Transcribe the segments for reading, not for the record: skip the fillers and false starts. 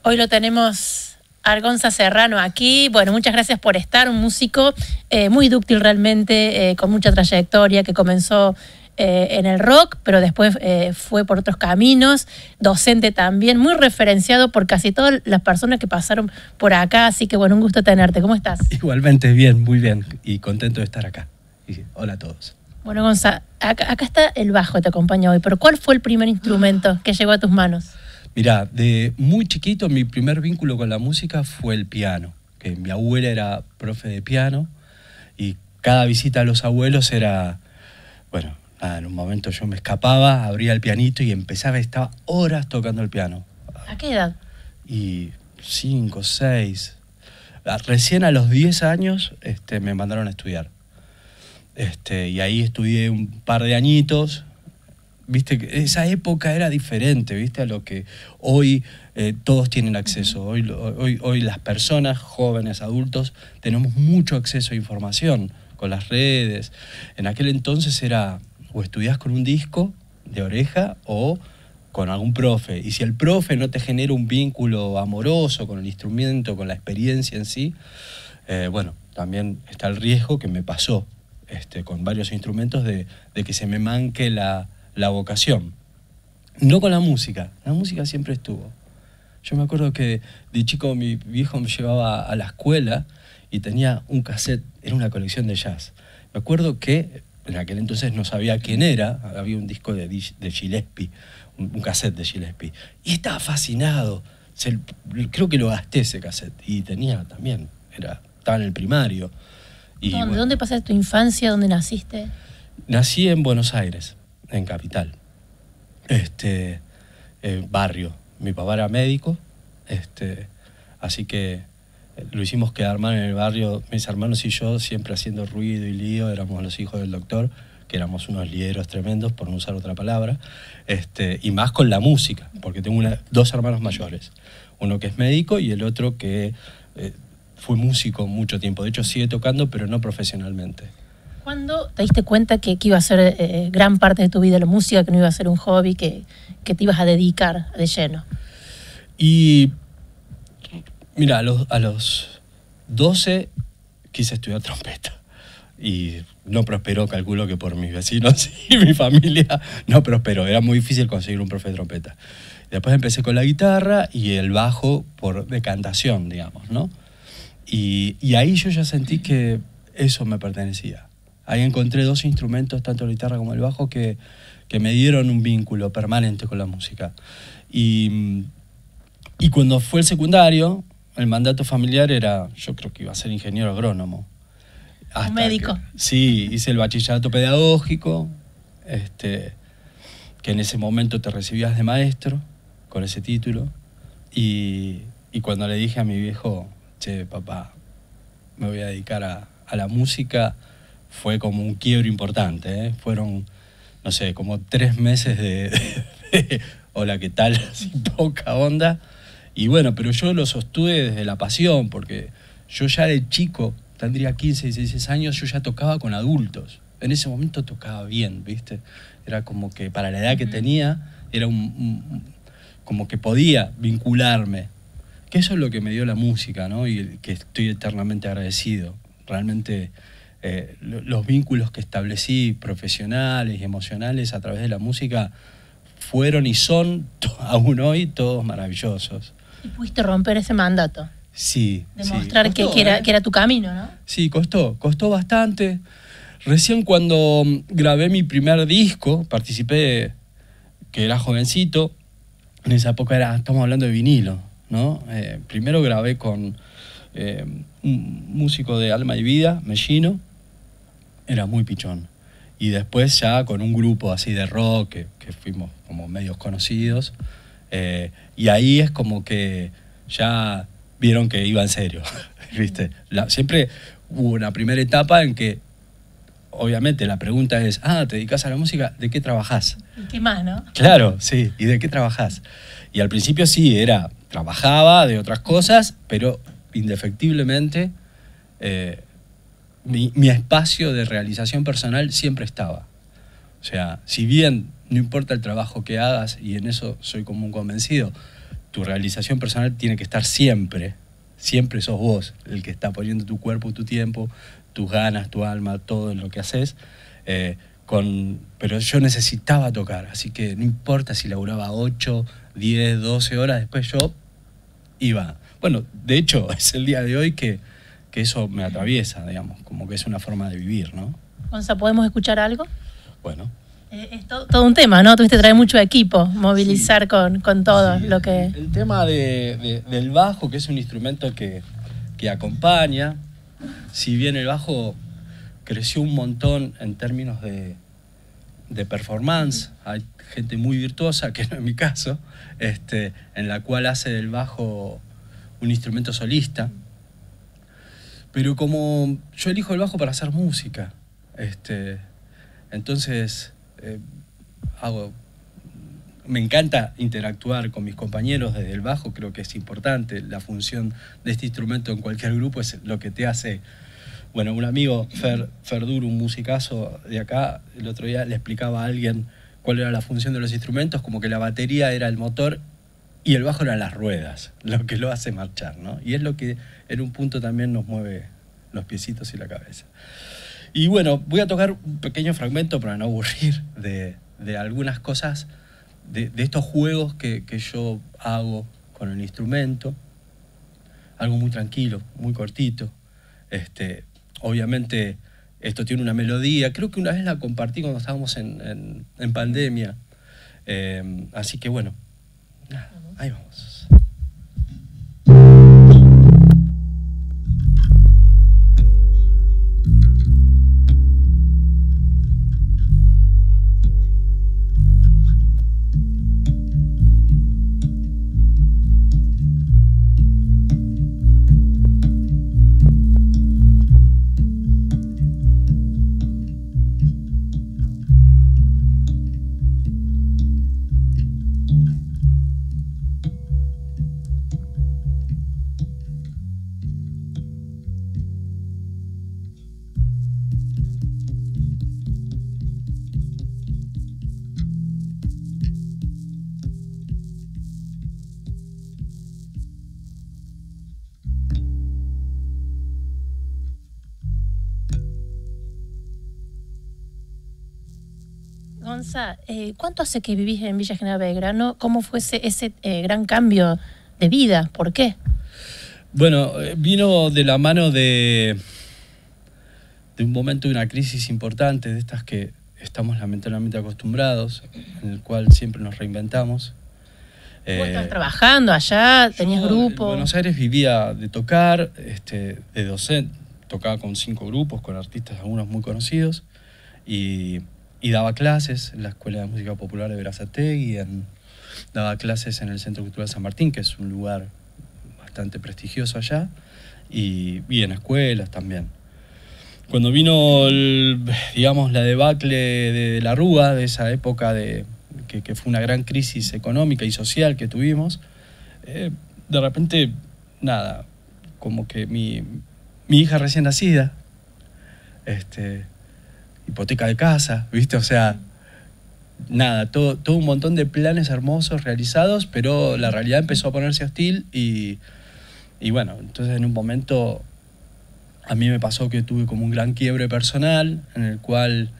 Hoy lo tenemos a Gonza Serrano aquí. Bueno, muchas gracias por estar, un músico muy dúctil realmente, con mucha trayectoria, que comenzó en el rock, pero después fue por otros caminos, docente también, muy referenciado por casi todas las personas que pasaron por acá, así que bueno, un gusto tenerte. ¿Cómo estás? Igualmente, bien, muy bien, y contento de estar acá. Y hola a todos. Bueno, Gonza, acá está el bajo que te acompaña hoy, pero ¿cuál fue el primer instrumento que llegó a tus manos? Mirá, de muy chiquito mi primer vínculo con la música fue el piano, que mi abuela era profe de piano y cada visita a los abuelos era, bueno, nada, en un momento yo me escapaba, abría el pianito y estaba horas tocando el piano. ¿A qué edad? Y 5, 6. Recién a los 10 años me mandaron a estudiar. Y ahí estudié un par de añitos. Viste que esa época era diferente, viste, a lo que hoy todos tienen acceso. Hoy las personas, jóvenes, adultos, tenemos mucho acceso a información con las redes. En aquel entonces era o estudiás con un disco de oreja o con algún profe. Y si el profe no te genera un vínculo amoroso con el instrumento, con la experiencia en sí, bueno, también está el riesgo que me pasó con varios instrumentos de que se me manque la vocación. No con la música siempre estuvo. Yo me acuerdo que de chico mi viejo me llevaba a la escuela y tenía un cassette, era una colección de jazz. Me acuerdo que en aquel entonces no sabía quién era, había un disco de Gillespie, un cassette de Gillespie, y estaba fascinado. Creo que lo gasté ese cassette, y tenía también, estaba en el primario. Y, ¿Dónde? ¿Dónde pasaste tu infancia? ¿Dónde naciste? Nací en Buenos Aires, en Capital. Barrio. Mi papá era médico, así que lo hicimos quedar mal en el barrio, mis hermanos y yo, siempre haciendo ruido y lío, éramos los hijos del doctor, que éramos unos lieros tremendos, por no usar otra palabra, y más con la música, porque tengo dos hermanos mayores, uno que es médico y el otro que fue músico mucho tiempo, de hecho sigue tocando, pero no profesionalmente. ¿Cuándo te diste cuenta que iba a ser gran parte de tu vida la música, que no iba a ser un hobby, que te ibas a dedicar de lleno? Y mira, a los 12 quise estudiar trompeta y no prosperó, calculo que por mis vecinos y mi familia no prosperó, era muy difícil conseguir un profe de trompeta. Después empecé con la guitarra y el bajo por decantación, digamos, ¿no? Y ahí yo ya sentí que eso me pertenecía. Ahí encontré dos instrumentos, tanto la guitarra como el bajo, que me dieron un vínculo permanente con la música. Y cuando fue el secundario, el mandato familiar era, yo creo que iba a ser ingeniero agrónomo. ¿Un médico? Sí, hice el bachillerato pedagógico, que en ese momento te recibías de maestro con ese título. Y cuando le dije a mi viejo, che, papá, me voy a dedicar a la música, fue como un quiebre importante, ¿eh? Fueron, no sé, como 3 meses de hola, ¿qué tal? Sin poca onda. Y bueno, pero yo lo sostuve desde la pasión, porque yo ya de chico, tendría 15, 16 años, yo ya tocaba con adultos. En ese momento tocaba bien, ¿viste? Era como que para la edad que tenía, era como que podía vincularme. Que eso es lo que me dio la música, ¿no? Y que estoy eternamente agradecido. Realmente los vínculos que establecí, profesionales y emocionales, a través de la música, fueron y son, aún hoy, todos maravillosos. ¿Y pudiste romper ese mandato? Sí. Demostrar sí. Costó, que era tu camino, ¿no? Sí, costó bastante. Recién cuando grabé mi primer disco, participé, que era jovencito, en esa época estamos hablando de vinilo, ¿no? Primero grabé con un músico de Alma y Vida, Mellino, era muy pichón. Y después ya con un grupo así de rock, que fuimos como medios conocidos, y ahí es como que ya vieron que iba en serio, ¿viste? Siempre hubo una primera etapa en que, obviamente, la pregunta es, ¿te dedicas a la música? ¿De qué trabajás? ¿Y qué más, no? Claro, sí, ¿y de qué trabajás? Y al principio sí, trabajaba de otras cosas, pero indefectiblemente mi espacio de realización personal siempre estaba. O sea, si bien no importa el trabajo que hagas, y en eso soy como un convencido, tu realización personal tiene que estar siempre. Siempre sos vos el que está poniendo tu cuerpo, tu tiempo, tus ganas, tu alma, todo en lo que haces. Pero yo necesitaba tocar, así que no importa si laburaba 8, 10, 12 horas, después yo iba. Bueno, de hecho, es el día de hoy que eso me atraviesa, digamos, como que es una forma de vivir, ¿no? Gonza, ¿podemos escuchar algo? Bueno. Es todo un tema, ¿no? Tuviste que traer mucho equipo, movilizar con todo sí, lo que... El tema del bajo, que es un instrumento que acompaña, si bien el bajo creció un montón en términos de performance, hay gente muy virtuosa, que no es mi caso, en la cual hace del bajo un instrumento solista, pero como yo elijo el bajo para hacer música, entonces me encanta interactuar con mis compañeros desde el bajo, creo que es importante, la función de este instrumento en cualquier grupo es lo que te hace. Bueno, un amigo, Fer Duro, un musicazo de acá, el otro día le explicaba a alguien cuál era la función de los instrumentos, como que la batería era el motor y el bajo eran las ruedas, lo que lo hace marchar, ¿no? Y es lo que en un punto también nos mueve los piecitos y la cabeza. Y bueno, voy a tocar un pequeño fragmento para no aburrir de algunas cosas, de estos juegos que yo hago con el instrumento. Algo muy tranquilo, muy cortito. Obviamente esto tiene una melodía, creo que una vez la compartí cuando estábamos en pandemia. Así que bueno, ahí vamos. Gonza, ¿cuánto hace que vivís en Villa General Belgrano? ¿Cómo fue ese gran cambio de vida? ¿Por qué? Bueno, vino de la mano de un momento de una crisis importante, de estas que estamos lamentablemente acostumbrados, en el cual siempre nos reinventamos. ¿Vos estabas trabajando allá? ¿Tenías grupo? En Buenos Aires vivía de tocar, de docente, tocaba con 5 grupos, con artistas algunos muy conocidos, y daba clases en la Escuela de Música Popular de Berazategui, daba clases en el Centro Cultural San Martín, que es un lugar bastante prestigioso allá, y en escuelas también. Cuando vino, digamos, la debacle de la Rúa, de esa época que fue una gran crisis económica y social que tuvimos, de repente, nada, como que mi hija recién nacida, hipoteca de casa, ¿viste? O sea, nada, todo un montón de planes hermosos realizados, pero la realidad empezó a ponerse hostil y bueno, entonces en un momento a mí me pasó que tuve como un gran quiebre personal en el cual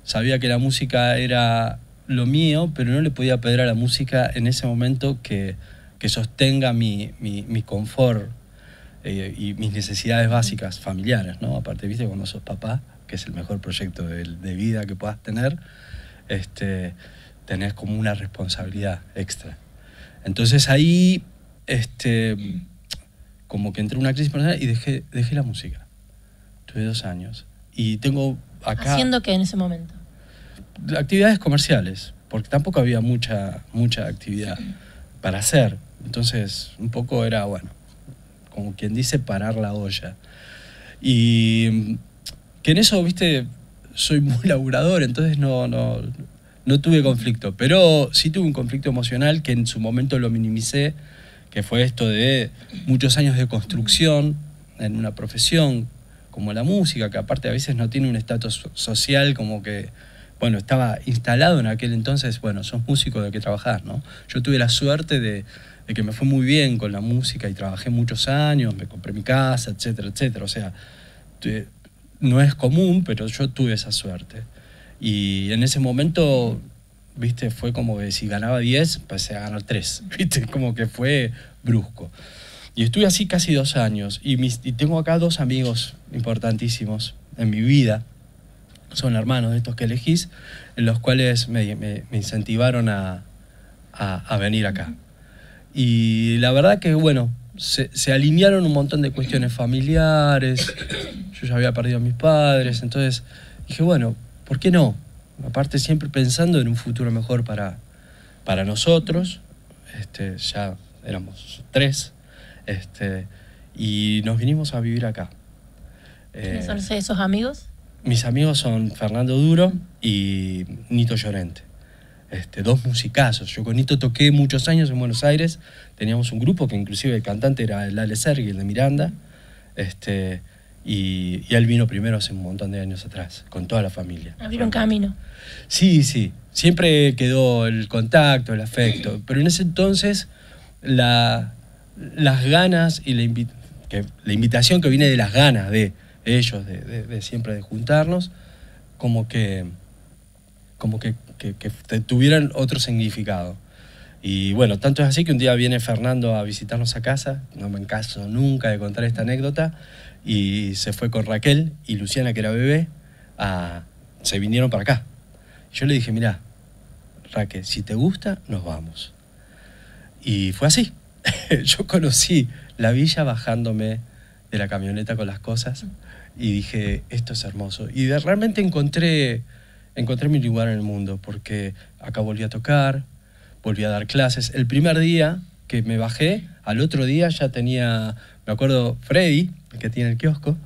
sabía que la música era lo mío, pero no le podía pedir a la música en ese momento que sostenga mi confort y mis necesidades básicas familiares, ¿no? Aparte, ¿viste? Cuando sos papá, que es el mejor proyecto de vida que puedas tener, tenés como una responsabilidad extra. Entonces ahí, como que entré en una crisis personal y dejé la música. Tuve 2 años. Y tengo acá... ¿Haciendo qué en ese momento? Actividades comerciales, porque tampoco había mucha actividad para hacer. Entonces, un poco era, bueno, como quien dice, parar la olla. Y que en eso, viste, soy muy laburador, entonces no tuve conflicto. Pero sí tuve un conflicto emocional que en su momento lo minimicé, que fue esto de muchos años de construcción en una profesión como la música, que aparte a veces no tiene un estatus social como que bueno, estaba instalado en aquel entonces, bueno, sos músico, ¿de qué trabajás, no? Yo tuve la suerte de que me fue muy bien con la música y trabajé muchos años, me compré mi casa, etcétera, etcétera. O sea, no es común, pero yo tuve esa suerte. Y en ese momento, viste, fue como que si ganaba 10, pasé a ganar 3, viste, como que fue brusco. Y estuve así casi 2 años. Y tengo acá 2 amigos importantísimos en mi vida. Son hermanos de estos que elegís, en los cuales me incentivaron a venir acá. Y la verdad que, bueno, se alinearon un montón de cuestiones familiares. Yo ya había perdido a mis padres, entonces dije, bueno, ¿por qué no? Aparte siempre pensando en un futuro mejor para nosotros. Ya éramos 3. Y nos vinimos a vivir acá. ¿Quiénes son esos amigos? Mis amigos son Fernando Duro y Nito Llorente. 2 musicazos. Yo con Nito toqué muchos años en Buenos Aires. Teníamos un grupo que inclusive el cantante era el Ale Sergi, el de Miranda. Y él vino primero hace un montón de años atrás, con toda la familia. Abrieron camino. Sí, sí. Siempre quedó el contacto, el afecto. Pero en ese entonces las ganas y la invitación que viene de las ganas de ellos, de siempre de juntarnos, como que tuvieran otro significado. Y bueno, tanto es así que un día viene Fernando a visitarnos a casa, no me canso nunca de contar esta anécdota, y se fue con Raquel y Luciana, que era bebé, se vinieron para acá. Yo le dije, mirá, Raquel, si te gusta, nos vamos. Y fue así. Yo conocí la villa bajándome de la camioneta con las cosas y dije, esto es hermoso. Y realmente encontré mi lugar en el mundo, porque acá volví a tocar, volví a dar clases. El primer día que me bajé, al otro día ya tenía, me acuerdo, Freddy, el que tiene el kiosco,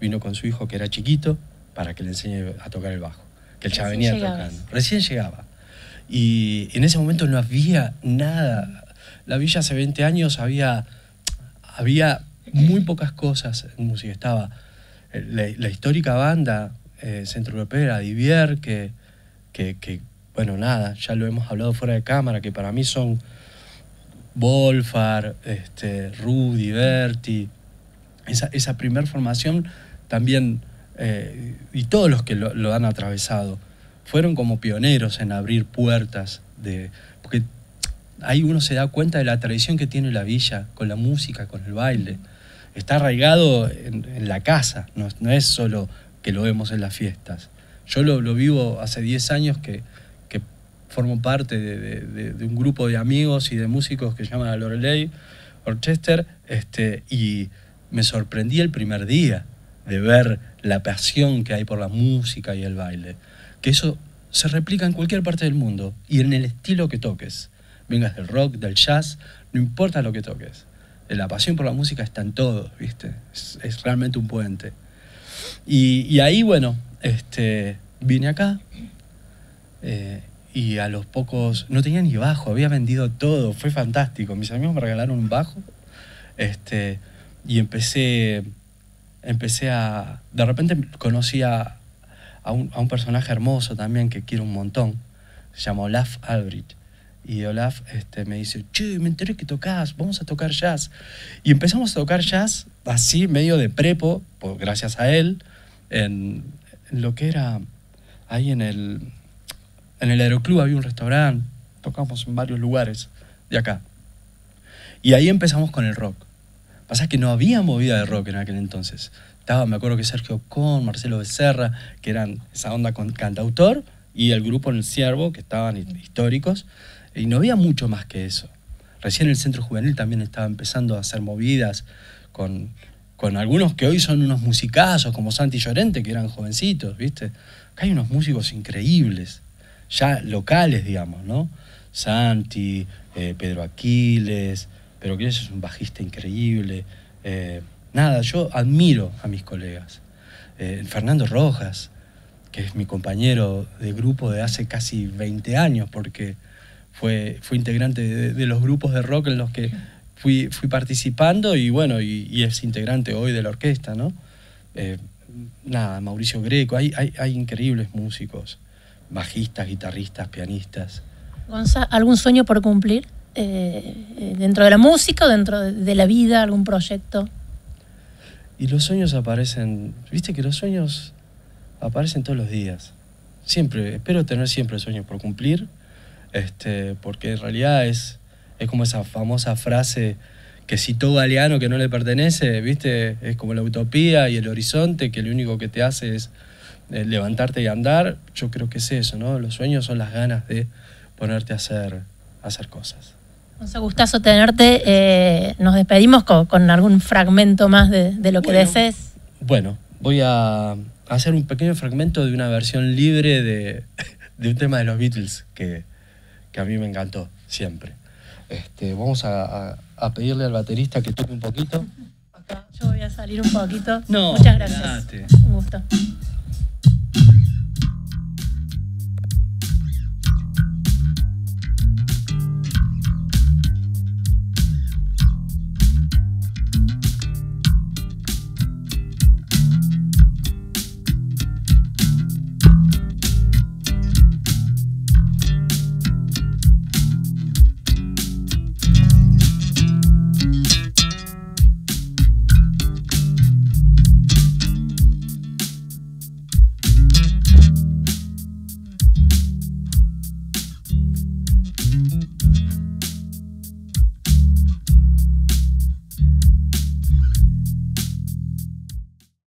vino con su hijo que era chiquito para que le enseñe a tocar el bajo, que él ya venía tocando. Recién llegaba. Y en ese momento no había nada. La villa hace 20 años había muy pocas cosas en música. Estaba la histórica banda centroeuropea, Divier, que bueno, nada, ya lo hemos hablado fuera de cámara, que para mí son Wolfar, Rudy, Berti, esa primer formación también, y todos los que lo han atravesado, fueron como pioneros en abrir puertas, porque ahí uno se da cuenta de la tradición que tiene la villa, con la música, con el baile. Está arraigado en la casa, no es solo que lo vemos en las fiestas. Yo lo vivo hace 10 años que formo parte de un grupo de amigos y de músicos que se llaman la Loreley Orchester, y me sorprendí el primer día de ver la pasión que hay por la música y el baile. Que eso se replica en cualquier parte del mundo y en el estilo que toques. Vengas del rock, del jazz, no importa lo que toques. La pasión por la música está en todo, ¿viste? Es realmente un puente. Y ahí, bueno, vine acá y a los pocos... No tenía ni bajo, había vendido todo, fue fantástico. Mis amigos me regalaron un bajo y empecé a... De repente conocí a un personaje hermoso también que quiero un montón. Se llama Olaf Albrecht. Y Olaf me dice, che, me enteré que tocás, vamos a tocar jazz. Y empezamos a tocar jazz así, medio de prepo, gracias a él, en lo que era ahí en el Aeroclub había un restaurante, tocamos en varios lugares de acá. Y ahí empezamos con el rock. Pasa que no había movida de rock en aquel entonces. Me acuerdo que Sergio Con, Marcelo Becerra, que eran esa onda con cantautor, y el grupo El Ciervo, que estaban históricos, y no había mucho más que eso. Recién el Centro Juvenil también estaba empezando a hacer movidas con algunos que hoy son unos musicazos, como Santi Llorente, que eran jovencitos, ¿viste? Acá hay unos músicos increíbles, ya locales, digamos, ¿no? Santi, Pedro Aquiles es un bajista increíble. Nada, yo admiro a mis colegas. Fernando Rojas, que es mi compañero de grupo de hace casi 20 años, porque fue integrante de los grupos de rock en los que fui participando, y bueno, y es integrante hoy de la orquesta, ¿no? Nada, Mauricio Greco, hay increíbles músicos, bajistas, guitarristas, pianistas. Gonza, ¿algún sueño por cumplir? ¿Dentro de la música o dentro de la vida, algún proyecto? Y los sueños aparecen, viste que los sueños aparecen todos los días. Siempre, espero tener siempre sueños por cumplir, porque en realidad es como esa famosa frase que citó Galeano, que no le pertenece, viste, es como la utopía y el horizonte, que lo único que te hace es levantarte y andar. Yo creo que es eso, ¿no? Los sueños son las ganas de ponerte a hacer cosas. Gonza, gustazo tenerte. Nos despedimos con algún fragmento más de lo que desees. Bueno, voy a hacer un pequeño fragmento de una versión libre de un tema de los Beatles que a mí me encantó siempre. Vamos a pedirle al baterista que toque un poquito. Acá yo voy a salir un poquito. No, muchas gracias. Date. Un gusto.